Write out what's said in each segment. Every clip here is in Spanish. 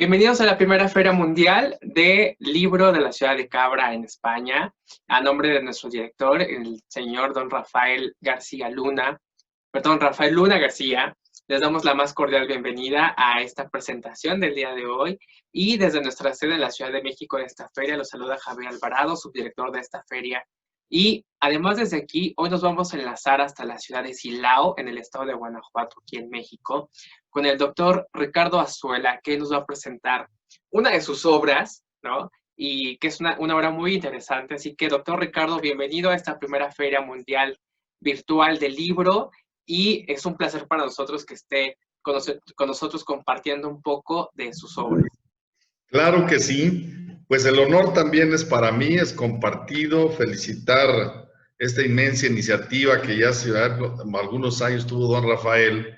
Bienvenidos a la primera Feria Mundial de Libro de la ciudad de Cabra, en España. A nombre de nuestro director, el señor don Rafael Luna García, les damos la más cordial bienvenida a esta presentación del día de hoy. Y desde nuestra sede en la Ciudad de México de esta feria, los saluda Javier Alvarado, subdirector de esta feria. Y además desde aquí, hoy nos vamos a enlazar hasta la ciudad de Silao, en el estado de Guanajuato, aquí en México, con el doctor Ricardo Azuela, que nos va a presentar una de sus obras, ¿no? Y que es una obra muy interesante. Así que, doctor Ricardo, bienvenido a esta primera Feria Mundial Virtual del Libro. Y es un placer para nosotros que esté con nosotros compartiendo un poco de sus obras. Claro que sí. Pues el honor también es para mí, es compartido. Felicitar esta inmensa iniciativa que ya hace algunos años tuvo don Rafael.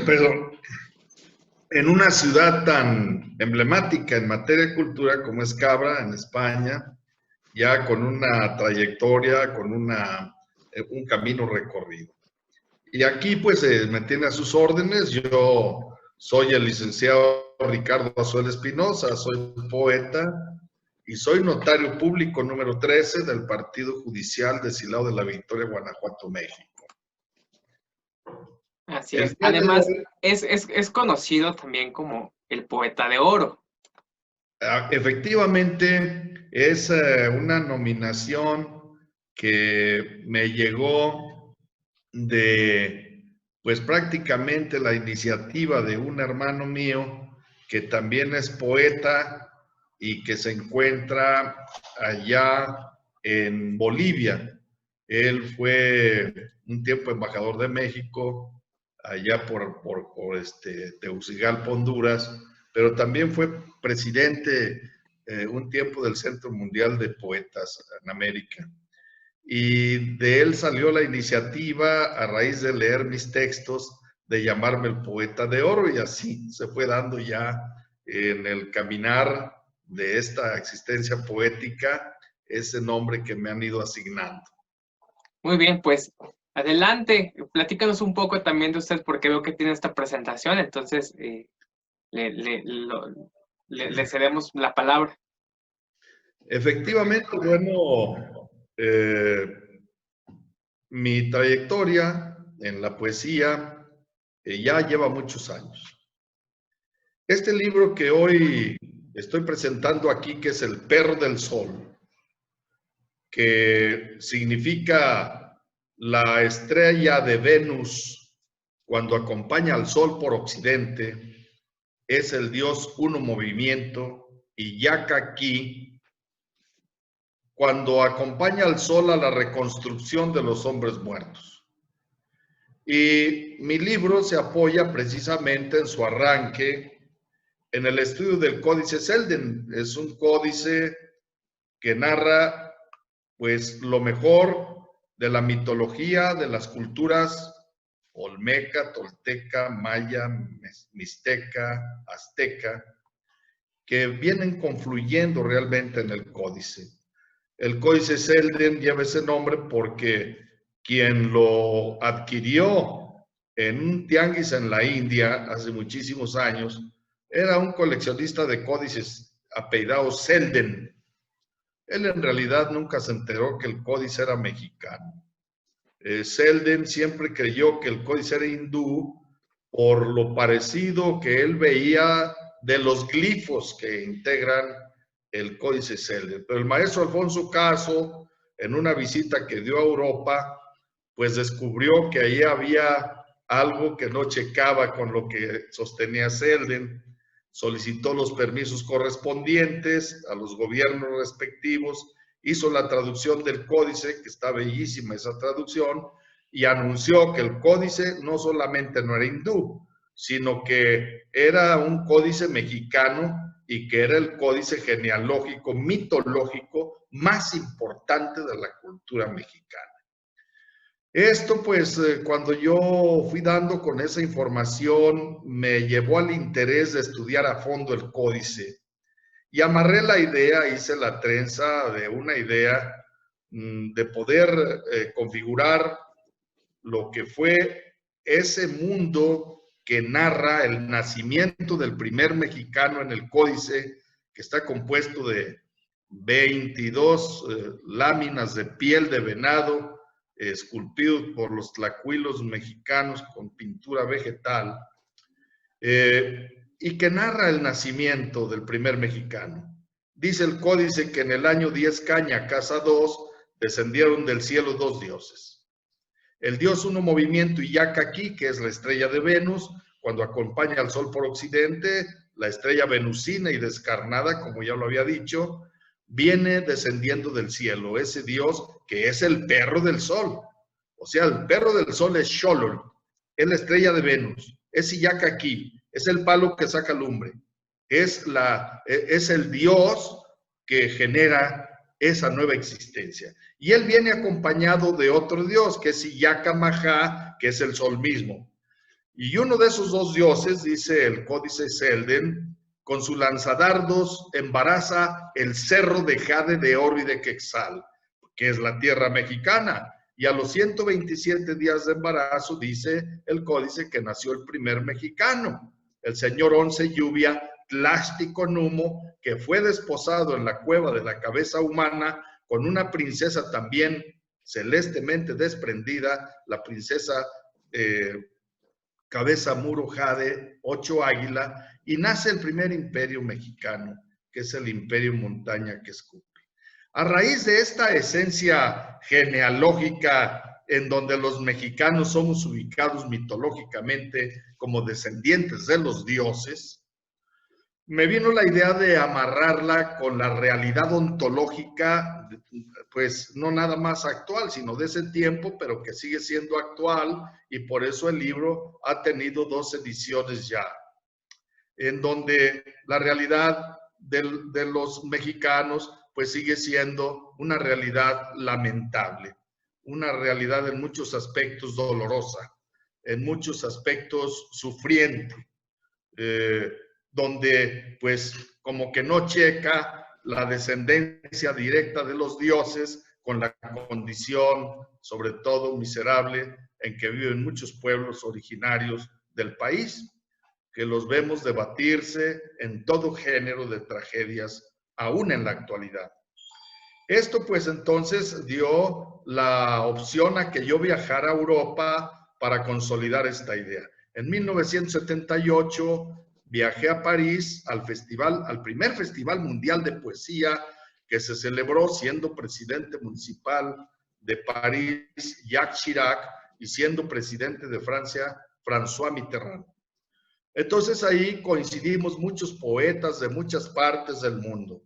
Pero en una ciudad tan emblemática en materia de cultura como es Cabra, en España, ya con una trayectoria, con un camino recorrido. Y aquí pues me tiene a sus órdenes. Yo soy el licenciado Ricardo Azuela Espinosa, soy poeta y soy notario público número 13 del Partido Judicial de Silao de la Victoria, Guanajuato, México. Así es. Además, es conocido también como el poeta de oro. Efectivamente, es una nominación que me llegó de, pues prácticamente la iniciativa de un hermano mío que también es poeta y que se encuentra allá en Bolivia. Él fue un tiempo embajador de México, allá por Tegucigalpa, Honduras, pero también fue presidente un tiempo del Centro Mundial de Poetas en América. Y de él salió la iniciativa, a raíz de leer mis textos, de llamarme el poeta de oro, y así se fue dando ya en el caminar de esta existencia poética ese nombre que me han ido asignando. Muy bien, pues adelante, platícanos un poco también de usted, porque veo que tiene esta presentación, entonces le cedemos la palabra. Efectivamente, bueno, mi trayectoria en la poesía ya lleva muchos años. Este libro que hoy estoy presentando aquí, que es El Perro del Sol, que significa la estrella de Venus cuando acompaña al Sol por occidente, es el dios Uno Movimiento, y Yaqui, cuando acompaña al Sol a la reconstrucción de los hombres muertos. Y mi libro se apoya precisamente en su arranque en el estudio del Códice Selden. Es un códice que narra pues lo mejor de la mitología de las culturas olmeca, tolteca, maya, mixteca, azteca, que vienen confluyendo realmente en el códice. El Códice Selden lleva ese nombre porque quien lo adquirió en un tianguis en la India hace muchísimos años era un coleccionista de códices apellidado Selden. Él en realidad nunca se enteró que el códice era mexicano. Selden siempre creyó que el códice era hindú por lo parecido que él veía de los glifos que integran el Códice Selden. Pero el maestro Alfonso Caso, en una visita que dio a Europa, pues descubrió que ahí había algo que no checaba con lo que sostenía Selden. Solicitó los permisos correspondientes a los gobiernos respectivos, hizo la traducción del códice, que está bellísima esa traducción, y anunció que el códice no solamente no era hindú, sino que era un códice mexicano y que era el códice genealógico, mitológico más importante de la cultura mexicana. Esto pues cuando yo fui dando con esa información me llevó al interés de estudiar a fondo el códice y amarré la idea, hice la trenza de una idea de poder configurar lo que fue ese mundo que narra el nacimiento del primer mexicano en el códice, que está compuesto de 22 láminas de piel de venado, esculpidos por los tlacuilos mexicanos con pintura vegetal, y que narra el nacimiento del primer mexicano. Dice el códice que en el año 10 Caña, casa 2, descendieron del cielo 2 dioses. El dios Uno Movimiento Iyakaki, que es la estrella de Venus, cuando acompaña al sol por occidente, la estrella venusina y descarnada, como ya lo había dicho, viene descendiendo del cielo. Ese dios que es el perro del sol. O sea, el perro del sol es Xolotl, es la estrella de Venus, es Iyakaki, es el palo que saca lumbre, es el dios que genera esa nueva existencia. Y él viene acompañado de otro dios, que es Iyaka-Mahá, que es el sol mismo. Y uno de esos dos dioses, dice el códice Selden, con su lanzadardos embaraza el cerro de jade de oro y de quetzal, que es la tierra mexicana. Y a los 127 días de embarazo, dice el códice, que nació el primer mexicano, el señor Once Lluvia Tlástico Numo, que fue desposado en la cueva de la cabeza humana con una princesa también celestemente desprendida, la princesa Cabeza Muro Jade, 8 Águila, y nace el primer imperio mexicano, que es el imperio Montaña que escupe. A raíz de esta esencia genealógica en donde los mexicanos somos ubicados mitológicamente como descendientes de los dioses, me vino la idea de amarrarla con la realidad ontológica, pues no nada más actual, sino de ese tiempo, pero que sigue siendo actual, y por eso el libro ha tenido 2 ediciones ya, en donde la realidad de los mexicanos pues sigue siendo una realidad lamentable, una realidad en muchos aspectos dolorosa, en muchos aspectos sufriente, donde pues como que no checa la descendencia directa de los dioses con la condición, sobre todo miserable, en que viven muchos pueblos originarios del país, que los vemos debatirse en todo género de tragedias, aún en la actualidad. Esto pues entonces dio la opción a que yo viajara a Europa para consolidar esta idea. En 1978 viajé a París al primer Festival Mundial de Poesía que se celebró siendo presidente municipal de París Jacques Chirac y siendo presidente de Francia François Mitterrand. Entonces ahí coincidimos muchos poetas de muchas partes del mundo.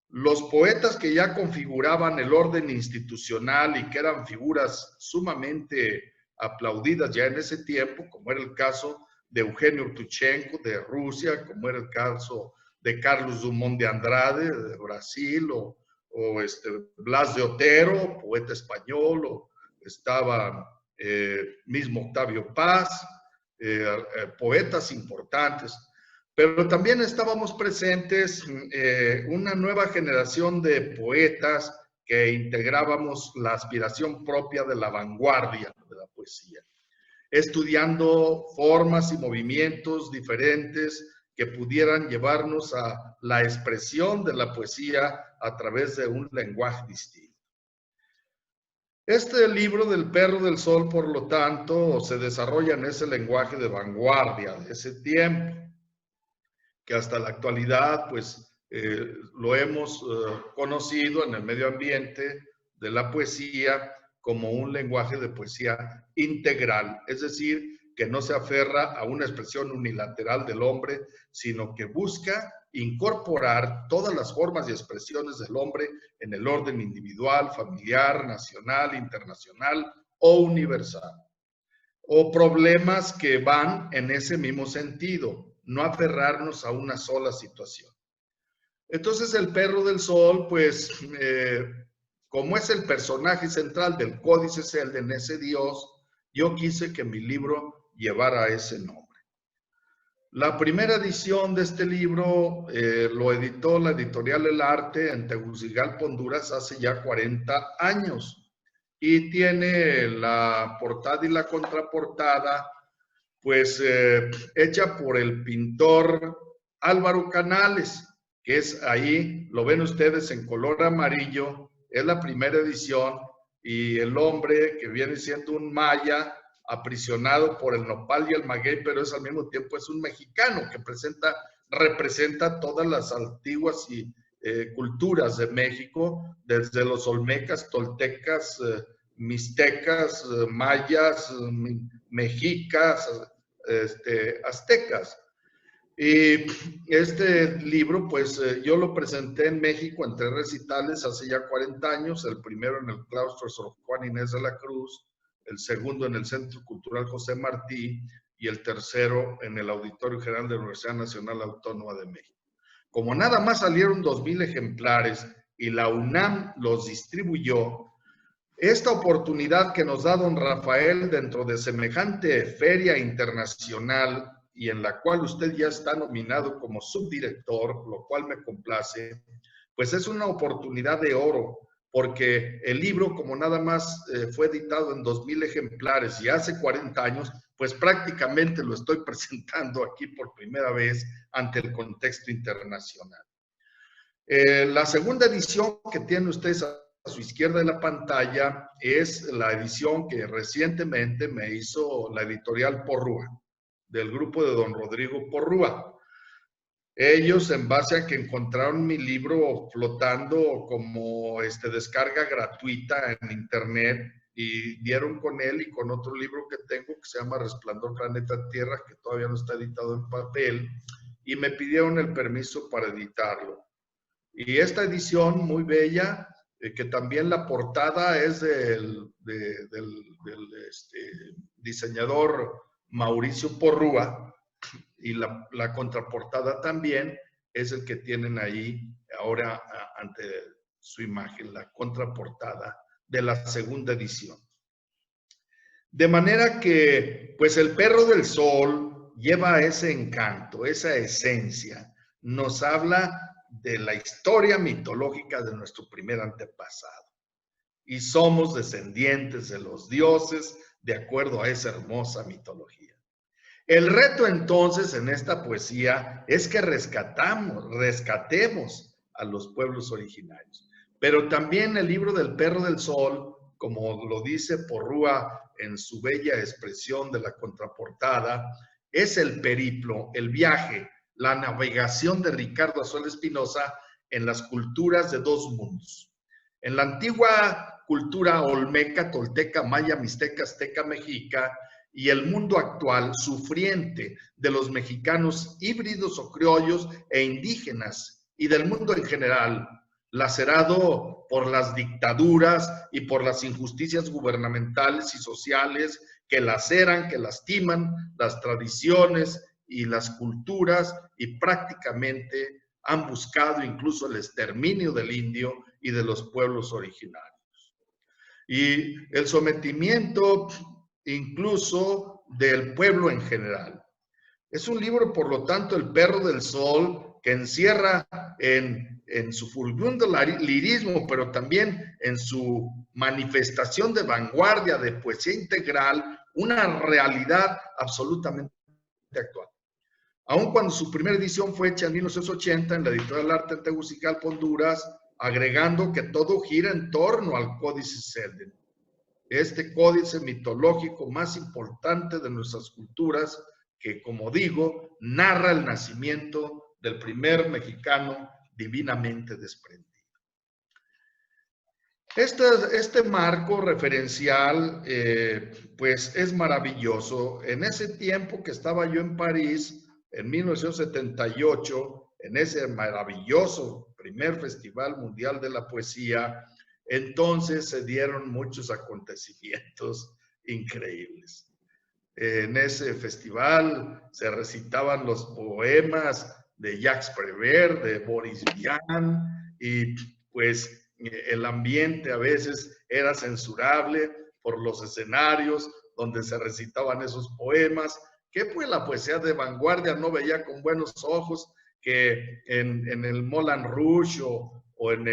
Los poetas que ya configuraban el orden institucional y que eran figuras sumamente aplaudidas ya en ese tiempo, como era el caso de Eugenio Tuchenko de Rusia, como era el caso de Carlos Drummond de Andrade de Brasil, o Blas de Otero, poeta español, o estaba mismo Octavio Paz, poetas importantes. Pero también estábamos presentes una nueva generación de poetas que integrábamos la aspiración propia de la vanguardia de la poesía, estudiando formas y movimientos diferentes que pudieran llevarnos a la expresión de la poesía a través de un lenguaje distinto. Este libro del Perro del Sol, por lo tanto, se desarrolla en ese lenguaje de vanguardia de ese tiempo, que hasta la actualidad pues lo hemos conocido en el medio ambiente de la poesía como un lenguaje de poesía integral, es decir, que no se aferra a una expresión unilateral del hombre, sino que busca incorporar todas las formas y expresiones del hombre en el orden individual, familiar, nacional, internacional o universal, o problemas que van en ese mismo sentido, no aferrarnos a una sola situación. Entonces el Perro del Sol, pues, como es el personaje central del Códice Selden, ese dios, yo quise que mi libro llevara ese nombre. La primera edición de este libro lo editó la editorial El Arte en Tegucigalpa, Honduras, hace ya 40 años. Y tiene la portada y la contraportada pues hecha por el pintor Álvaro Canales, que es ahí, lo ven ustedes en color amarillo, es la primera edición, y el hombre que viene siendo un maya aprisionado por el nopal y el maguey, pero es al mismo tiempo es un mexicano que representa todas las antiguas culturas de México, desde los olmecas, toltecas, mixtecas, mayas, mexicas, aztecas. Y este libro, pues yo lo presenté en México en 3 recitales hace ya 40 años, el primero en el claustro Sor Juan Inés de la Cruz, el segundo en el Centro Cultural José Martí y el tercero en el Auditorio General de la Universidad Nacional Autónoma de México. Como nada más salieron 2,000 ejemplares y la UNAM los distribuyó, esta oportunidad que nos da don Rafael dentro de semejante feria internacional y en la cual usted ya está nominado como subdirector, lo cual me complace, pues es una oportunidad de oro, porque el libro, como nada más fue editado en 2,000 ejemplares y hace 40 años, pues prácticamente lo estoy presentando aquí por primera vez ante el contexto internacional. La segunda edición que tiene ustedes a su izquierda de la pantalla es la edición que recientemente me hizo la editorial Porrúa, del grupo de don Rodrigo Porrúa. Ellos, en base a que encontraron mi libro flotando como descarga gratuita en internet, y dieron con él y con otro libro que tengo que se llama Resplandor Planeta Tierra, que todavía no está editado en papel, y me pidieron el permiso para editarlo. Y esta edición muy bella, que también la portada es del diseñador Mauricio Porrúa, y la contraportada también es el que tienen ahí ahora ante su imagen, la contraportada de la segunda edición. De manera que, pues el Perro del Sol lleva ese encanto, esa esencia, nos habla de la historia mitológica de nuestro primer antepasado. Y somos descendientes de los dioses de acuerdo a esa hermosa mitología. El reto entonces en esta poesía es que rescatemos a los pueblos originarios. Pero también el libro del Perro del Sol, como lo dice Porrúa en su bella expresión de la contraportada, es el periplo, el viaje, la navegación de Ricardo Azzuelo Espinosa en las culturas de 2 mundos. En la antigua cultura olmeca, tolteca, maya, mixteca, azteca, mexica, y el mundo actual sufriente de los mexicanos híbridos o criollos e indígenas y del mundo en general, lacerado por las dictaduras y por las injusticias gubernamentales y sociales que laceran, que lastiman las tradiciones y las culturas y prácticamente han buscado incluso el exterminio del indio y de los pueblos originarios. Y el sometimiento incluso del pueblo en general. Es un libro, por lo tanto, El Perro del Sol, que encierra en su furibundo lirismo, pero también en su manifestación de vanguardia, de poesía integral, una realidad absolutamente actual. Aun cuando su primera edición fue hecha en 1980 en la editorial Arte en Tegucigalpa, Honduras, agregando que todo gira en torno al Códice Selden, este códice mitológico más importante de nuestras culturas, que, como digo, narra el nacimiento del primer mexicano divinamente desprendido. Este marco referencial, pues es maravilloso. En ese tiempo que estaba yo en París, en 1978, en ese maravilloso primer Festival Mundial de la Poesía, entonces se dieron muchos acontecimientos increíbles. En ese festival se recitaban los poemas de Jacques Prévert, de Boris Vian, y pues el ambiente a veces era censurable por los escenarios donde se recitaban esos poemas, que pues la poesía de vanguardia no veía con buenos ojos que en el Moulin Rouge o en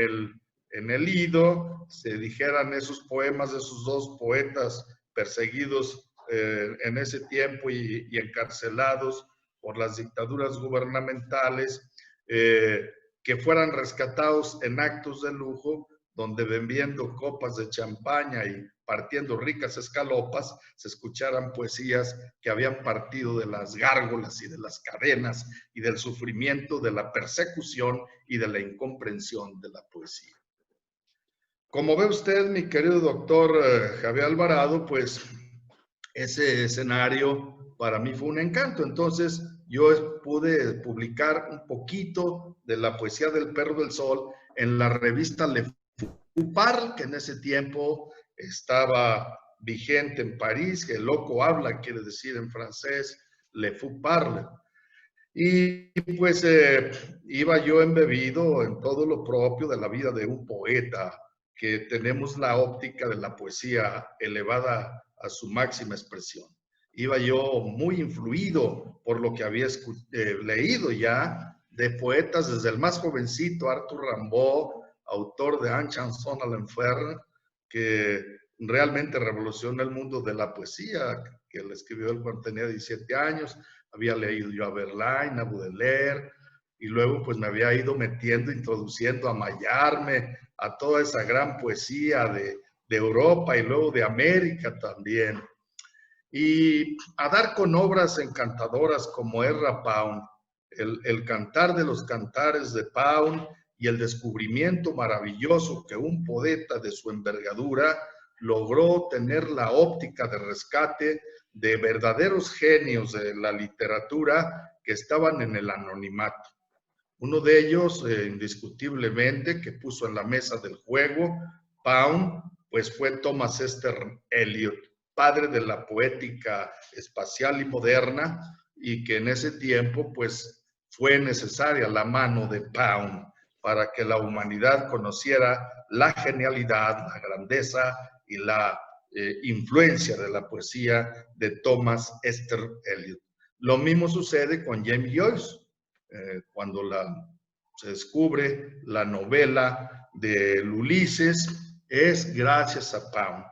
el Lido se dijeran esos poemas de esos 2 poetas perseguidos en ese tiempo y encarcelados por las dictaduras gubernamentales, que fueran rescatados en actos de lujo, donde bebiendo copas de champaña y partiendo ricas escalopas, se escucharan poesías que habían partido de las gárgolas y de las cadenas y del sufrimiento, de la persecución y de la incomprensión de la poesía. Como ve usted, mi querido doctor Javier Alvarado, pues ese escenario para mí fue un encanto. Entonces yo pude publicar un poquito de la poesía del Perro del Sol en la revista Le Fou Parle, que en ese tiempo estaba vigente en París, que loco habla, quiere decir en francés, Le Fou Parle. Y pues iba yo embebido en todo lo propio de la vida de un poeta, que tenemos la óptica de la poesía elevada a su máxima expresión. Iba yo muy influido por lo que había leído ya de poetas, desde el más jovencito, Arthur Rimbaud, autor de Un chanson à l'enfer, que realmente revolucionó el mundo de la poesía, que le escribió él cuando tenía 17 años. Había leído yo a Verlaine, a Baudelaire, y luego pues me había ido metiendo, introduciendo a Mallarmé, a toda esa gran poesía de Europa y luego de América también. Y a dar con obras encantadoras como Ezra Pound, el cantar de los cantares de Pound y el descubrimiento maravilloso que un poeta de su envergadura logró tener la óptica de rescate de verdaderos genios de la literatura que estaban en el anonimato. Uno de ellos, indiscutiblemente, que puso en la mesa del juego Pound, pues fue Thomas Esther Eliot, padre de la poética espacial y moderna, y que en ese tiempo pues fue necesaria la mano de Pound para que la humanidad conociera la genialidad, la grandeza y la influencia de la poesía de Thomas Esther Eliot. Lo mismo sucede con James Joyce, cuando se descubre la novela de Ulises, es gracias a Pound.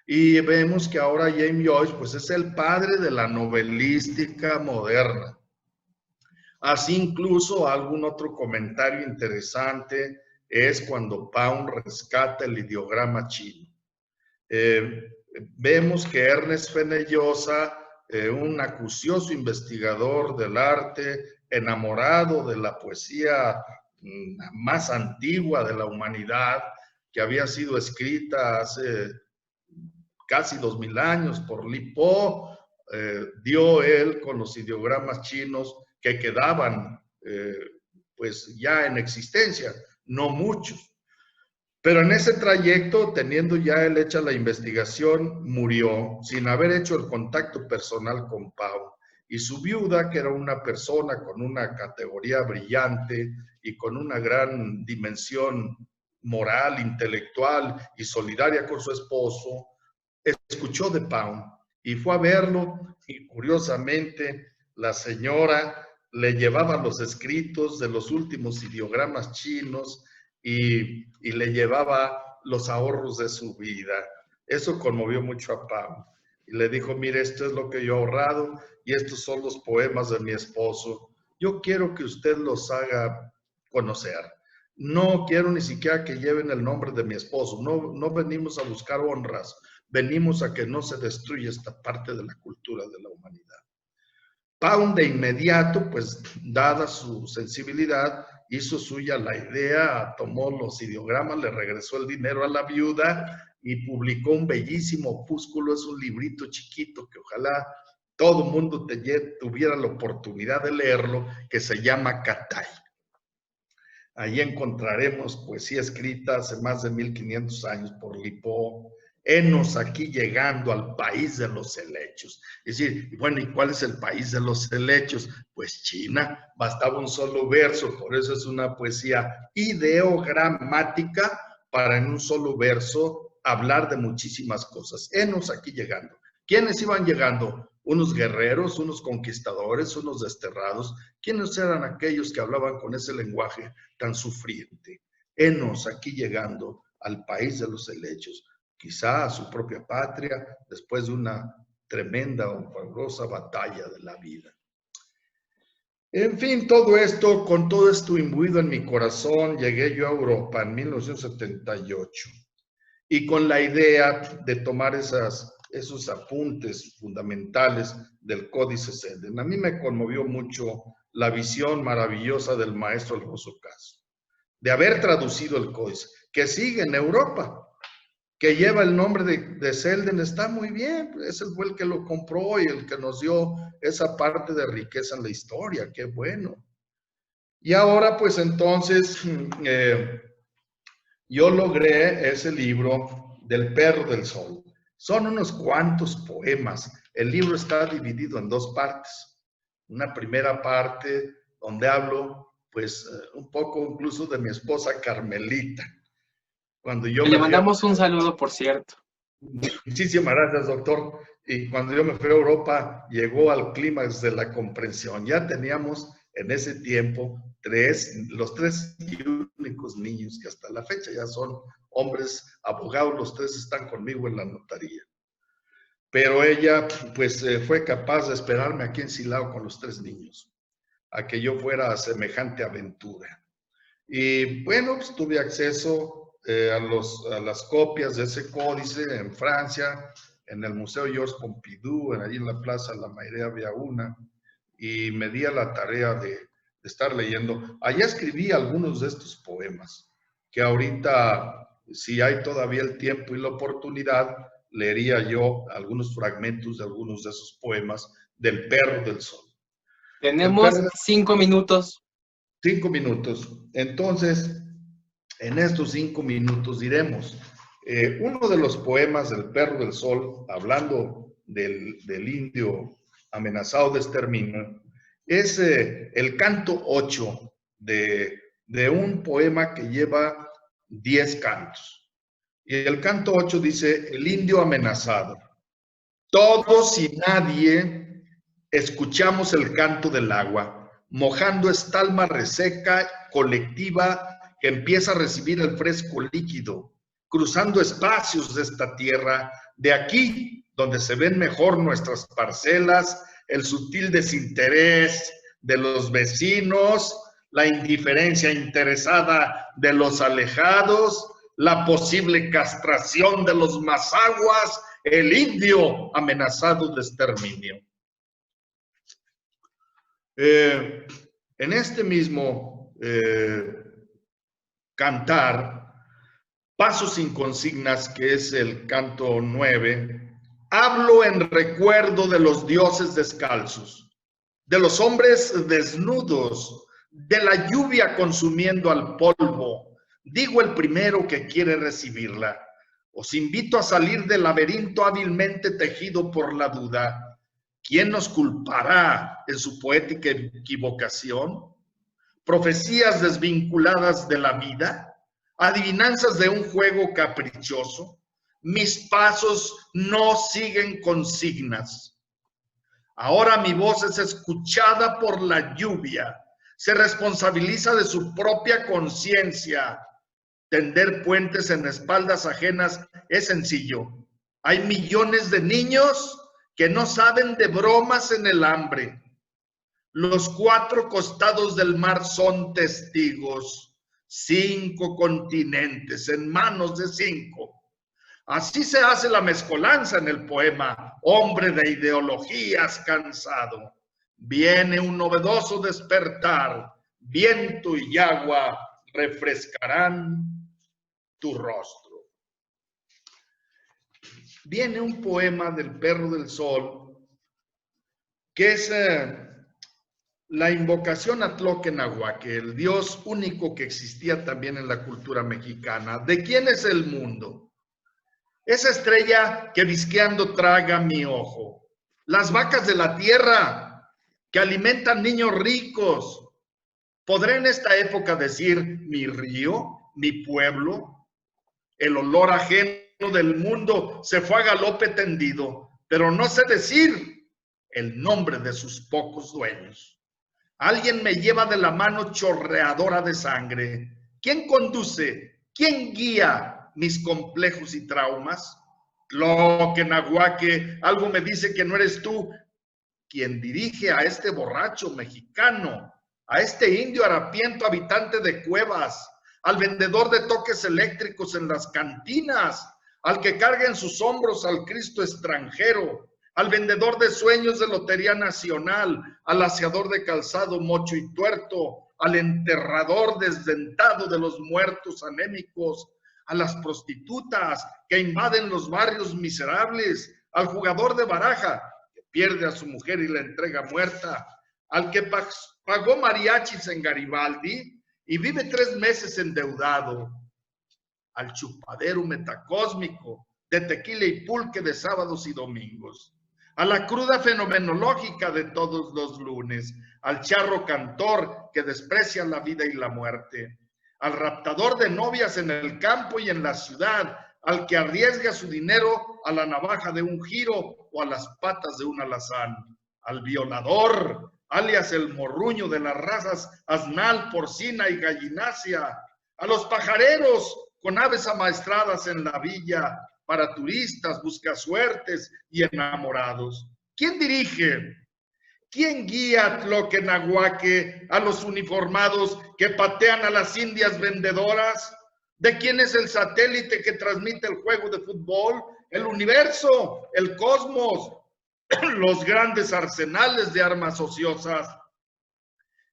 Y vemos que ahora James Joyce pues es el padre de la novelística moderna. Así incluso algún otro comentario interesante es cuando Pound rescata el ideograma chino. Vemos que Ernest Fenollosa, un acucioso investigador del arte, enamorado de la poesía más antigua de la humanidad, que había sido escrita hace casi 2000 años por Li Po, dio él con los ideogramas chinos que quedaban pues ya en existencia, no muchos. Pero en ese trayecto, teniendo ya él hecha la investigación, murió sin haber hecho el contacto personal con Pau. Y su viuda, que era una persona con una categoría brillante y con una gran dimensión moral, intelectual y solidaria con su esposo, escuchó de Pau y fue a verlo, y curiosamente la señora le llevaba los escritos de los últimos ideogramas chinos y le llevaba los ahorros de su vida. Eso conmovió mucho a Pau. Y le dijo, mire, esto es lo que yo he ahorrado y estos son los poemas de mi esposo. Yo quiero que usted los haga conocer. No quiero ni siquiera que lleven el nombre de mi esposo. No venimos a buscar honras. Venimos a que no se destruya esta parte de la cultura de la humanidad. Pound de inmediato, pues dada su sensibilidad, hizo suya la idea, tomó los ideogramas, le regresó el dinero a la viuda y publicó un bellísimo opúsculo. Es un librito chiquito que ojalá todo mundo tuviera la oportunidad de leerlo, que se llama Catay. Allí encontraremos poesía escrita hace más de 1500 años por Li Po. Henos aquí llegando al país de los helechos. Es decir, bueno, ¿y cuál es el país de los helechos? Pues China. Bastaba un solo verso, por eso es una poesía ideogramática para en un solo verso hablar de muchísimas cosas. Henos aquí llegando. ¿Quiénes iban llegando? Unos guerreros, unos conquistadores, unos desterrados. ¿Quiénes eran aquellos que hablaban con ese lenguaje tan sufriente? Henos aquí llegando al país de los helechos. Quizá a su propia patria, después de una tremenda o fabulosa batalla de la vida. En fin, todo esto, con todo esto imbuido en mi corazón, llegué yo a Europa en 1978 y con la idea de tomar esos apuntes fundamentales del Códice Selden. A mí me conmovió mucho la visión maravillosa del maestro Alfonso Caso, de haber traducido el Códice, que sigue en Europa, que lleva el nombre de Selden, está muy bien, ese fue el que lo compró y el que nos dio esa parte de riqueza en la historia, qué bueno. Y ahora pues entonces yo logré ese libro del Perro del Sol. Son unos cuantos poemas. El libro está dividido en dos partes. Una primera parte donde hablo pues un poco incluso de mi esposa Carmelita. Cuando yo Le mandamos un saludo, por cierto. Muchísimas gracias, doctor. Y cuando yo me fui a Europa, llegó al clímax de la comprensión. Ya teníamos en ese tiempo los tres únicos niños que hasta la fecha ya son hombres abogados, los tres están conmigo en la notaría. Pero ella, pues, fue capaz de esperarme aquí en Silao con los tres niños, a que yo fuera a semejante aventura. Y bueno, pues tuve acceso a las copias de ese códice en Francia, en el Museo Georges Pompidou, allí en la Plaza La Maire había una, y me di a la tarea de estar leyendo. Allá escribí algunos de estos poemas, que ahorita, si hay todavía el tiempo y la oportunidad, leería yo algunos fragmentos de algunos de esos poemas del Perro del Sol. Tenemos 5 minutos. 5 minutos. Entonces, en estos 5 minutos diremos, uno de los poemas del Perro del Sol, hablando del indio amenazado de exterminio, es el canto 8 de un poema que lleva 10 cantos. Y el canto 8 dice, el indio amenazado. Todos y nadie escuchamos el canto del agua, mojando esta alma reseca, colectiva, que empieza a recibir el fresco líquido, cruzando espacios de esta tierra, de aquí donde se ven mejor nuestras parcelas, el sutil desinterés de los vecinos, la indiferencia interesada de los alejados, la posible castración de los mazaguas, el indio amenazado de exterminio. En este mismo cantar, Pasos sin consignas, que es el canto 9, hablo en recuerdo de los dioses descalzos, de los hombres desnudos, de la lluvia consumiendo al polvo. Digo el primero que quiere recibirla. Os invito a salir del laberinto hábilmente tejido por la duda. ¿Quién nos culpará en su poética equivocación? ¿Profecías desvinculadas de la vida? ¿Adivinanzas de un juego caprichoso? Mis pasos no siguen consignas. Ahora mi voz es escuchada por la lluvia. Se responsabiliza de su propia conciencia. Tender puentes en espaldas ajenas es sencillo. Hay millones de niños que no saben de bromas en el hambre. Los 4 costados del mar son testigos. 5 continentes en manos de 5. Así se hace la mezcolanza en el poema, hombre de ideologías cansado. Viene un novedoso despertar, viento y agua refrescarán tu rostro. Viene un poema del Perro del Sol, que es la invocación a Tloquenahuaque, el dios único que existía también en la cultura mexicana. ¿De quién es el mundo? Esa estrella que visqueando traga mi ojo. Las vacas de la tierra que alimentan niños ricos. ¿Podré en esta época decir mi río, mi pueblo? El olor ajeno del mundo se fue a galope tendido, pero no sé decir el nombre de sus pocos dueños. Alguien me lleva de la mano chorreadora de sangre. ¿Quién conduce? ¿Quién guía mis complejos y traumas? Tloquenahuaque, algo me dice que no eres tú quien dirige a este borracho mexicano, a este indio harapiento habitante de cuevas, al vendedor de toques eléctricos en las cantinas, al que carga en sus hombros al Cristo extranjero, al vendedor de sueños de Lotería Nacional, al aseador de calzado mocho y tuerto, al enterrador desdentado de los muertos anémicos, a las prostitutas que invaden los barrios miserables, al jugador de baraja que pierde a su mujer y la entrega muerta, al que pagó mariachis en Garibaldi y vive 3 meses endeudado, al chupadero metacósmico de tequila y pulque de sábados y domingos, a la cruda fenomenológica de todos los lunes, al charro cantor que desprecia la vida y la muerte, al raptador de novias en el campo y en la ciudad, al que arriesga su dinero a la navaja de un giro o a las patas de un alazán, al violador, alias el morruño de las razas asnal, porcina y gallinácea, a los pajareros con aves amaestradas en la villa para turistas, buscasuertes y enamorados. ¿Quién dirige? ¿Quién guía a Tloquenahuaque a los uniformados que patean a las indias vendedoras? ¿De quién es el satélite que transmite el juego de fútbol? El universo, el cosmos, los grandes arsenales de armas ociosas.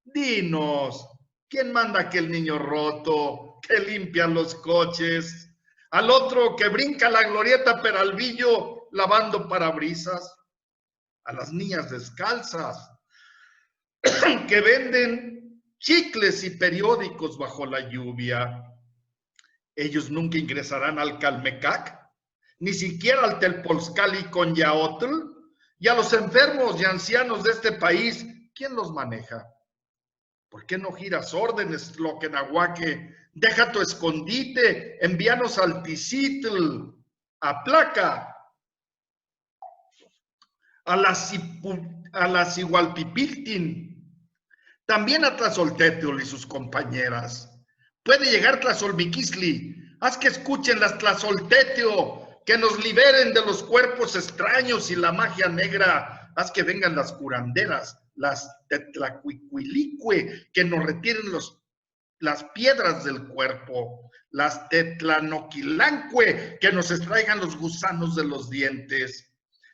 Dinos, ¿quién manda a aquel niño roto que limpia los coches? Al otro que brinca la glorieta Peralvillo lavando parabrisas. A las niñas descalzas que venden chicles y periódicos bajo la lluvia. Ellos nunca ingresarán al Calmecac, ni siquiera al Telpolscali con Yaotl. Y a los enfermos y ancianos de este país, ¿quién los maneja? ¿Por qué no giras órdenes, Tloquenahuaque? Deja tu escondite, envíanos al Tizitl, a Placa, a la Sigualpipiltin, también a Tlazoltetl y sus compañeras. Puede llegar Tlazolmiquisli, haz que escuchen las Tlazolteteo, que nos liberen de los cuerpos extraños y la magia negra, haz que vengan las curanderas, las Tetlacuicuilicue, que nos retiren las piedras del cuerpo, las Tetlanoquilancue, que nos extraigan los gusanos de los dientes,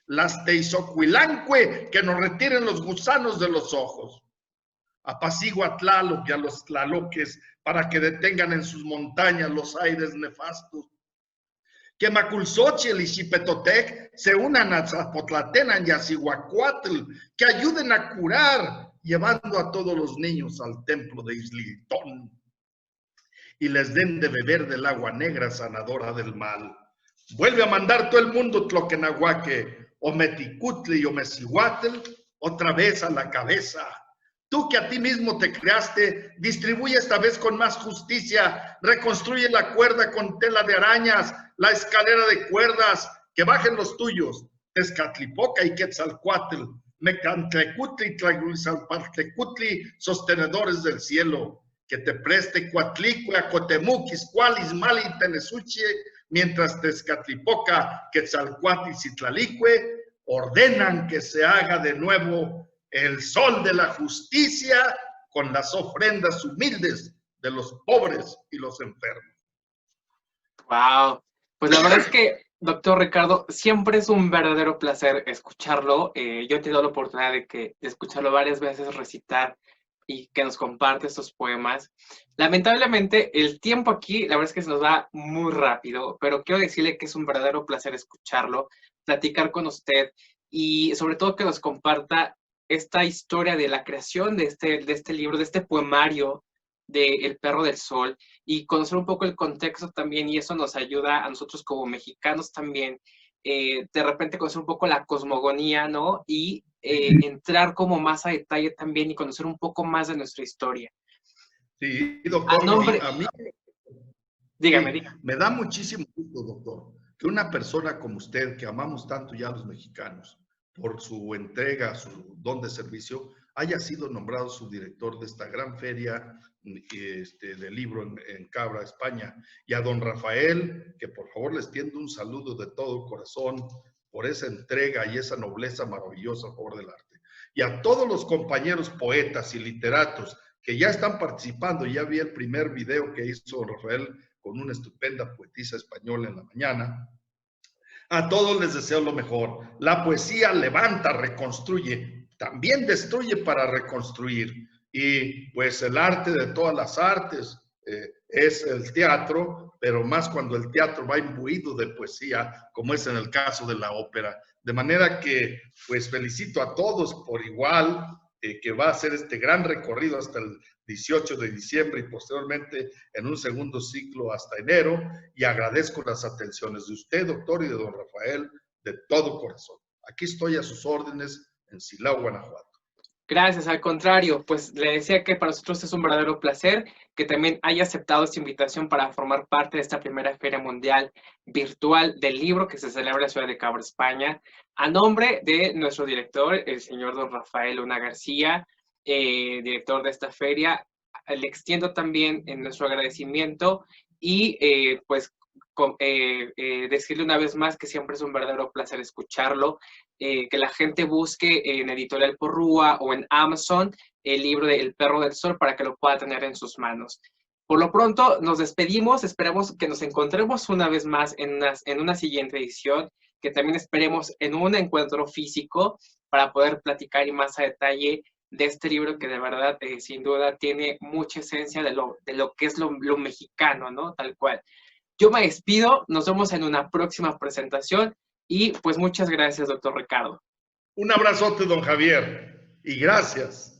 las Teizocuilancue, que nos retiren los gusanos de los ojos. Apacigua a Tlaloc y a los tlaloques para que detengan en sus montañas los aires nefastos. Que Maculxochitl y Xipetotec se unan a Zapotlatenango y a Cihuacuatl, que ayuden a curar, llevando a todos los niños al templo de Isliltón y les den de beber del agua negra sanadora del mal. Vuelve a mandar todo el mundo, Tloquenahuaque, o Meticutli o Mecihuatl, otra vez a la cabeza. Tú que a ti mismo te creaste, distribuye esta vez con más justicia, reconstruye la cuerda con tela de arañas, la escalera de cuerdas, que bajen los tuyos, Tezcatlipoca y Quetzalcoatl, Mecantlecutli y Tlaguizalpantlecutli, sostenedores del cielo, que te preste Coatlicue, Acotemuc, Izcual, Izmal y Tenesuche, mientras Tezcatlipoca, Quetzalcoatl y Citlalicue ordenan que se haga de nuevo el sol de la justicia con las ofrendas humildes de los pobres y los enfermos. Wow, pues la verdad es que, doctor Ricardo, siempre es un verdadero placer escucharlo. Yo he tenido la oportunidad de escucharlo varias veces recitar y que nos comparte estos poemas. Lamentablemente, el tiempo aquí, la verdad es que se nos va muy rápido, pero quiero decirle que es un verdadero placer escucharlo, platicar con usted y sobre todo que nos comparta esta historia de la creación de este libro, de este poemario de El Perro del Sol, y conocer un poco el contexto también, y eso nos ayuda a nosotros como mexicanos también, de repente conocer un poco la cosmogonía, ¿no? Y entrar como más a detalle también y conocer un poco más de nuestra historia. Sí, doctor, a mí dígame. Me da muchísimo gusto, doctor, que una persona como usted, que amamos tanto ya a los mexicanos, por su entrega, su don de servicio, haya sido nombrado subdirector de esta gran feria de libro en Cabra, España. Y a don Rafael, que por favor les tiendo un saludo de todo corazón por esa entrega y esa nobleza maravillosa a favor del arte. Y a todos los compañeros poetas y literatos que ya están participando. Ya vi el primer video que hizo don Rafael con una estupenda poetisa española en la mañana. A todos les deseo lo mejor. La poesía levanta, reconstruye, también destruye para reconstruir. Y pues el arte de todas las artes es el teatro, pero más cuando el teatro va imbuido de poesía, como es en el caso de la ópera. De manera que pues felicito a todos por igual, que va a hacer este gran recorrido hasta el 18 de diciembre y posteriormente en un segundo ciclo hasta enero, y agradezco las atenciones de usted, doctor, y de don Rafael, de todo corazón. Aquí estoy a sus órdenes en Silao, Guanajuato. Gracias, al contrario, pues le decía que para nosotros es un verdadero placer que también haya aceptado esta invitación para formar parte de esta primera Feria Mundial Virtual del Libro que se celebra en la ciudad de Cabra, España. A nombre de nuestro director, el señor don Rafael Luna García, director de esta feria, le extiendo también nuestro agradecimiento y pues decirle una vez más que siempre es un verdadero placer escucharlo, que la gente busque en Editorial Porrúa o en Amazon el libro de El Perro del Sol para que lo pueda tener en sus manos. Por lo pronto nos despedimos, esperamos que nos encontremos una vez más en una siguiente edición, que también esperemos en un encuentro físico para poder platicar y más a detalle de este libro que de verdad, sin duda, tiene mucha esencia de lo que es lo mexicano, ¿no? Tal cual. Yo me despido, nos vemos en una próxima presentación y pues muchas gracias, doctor Ricardo. Un abrazote, don Javier, y gracias.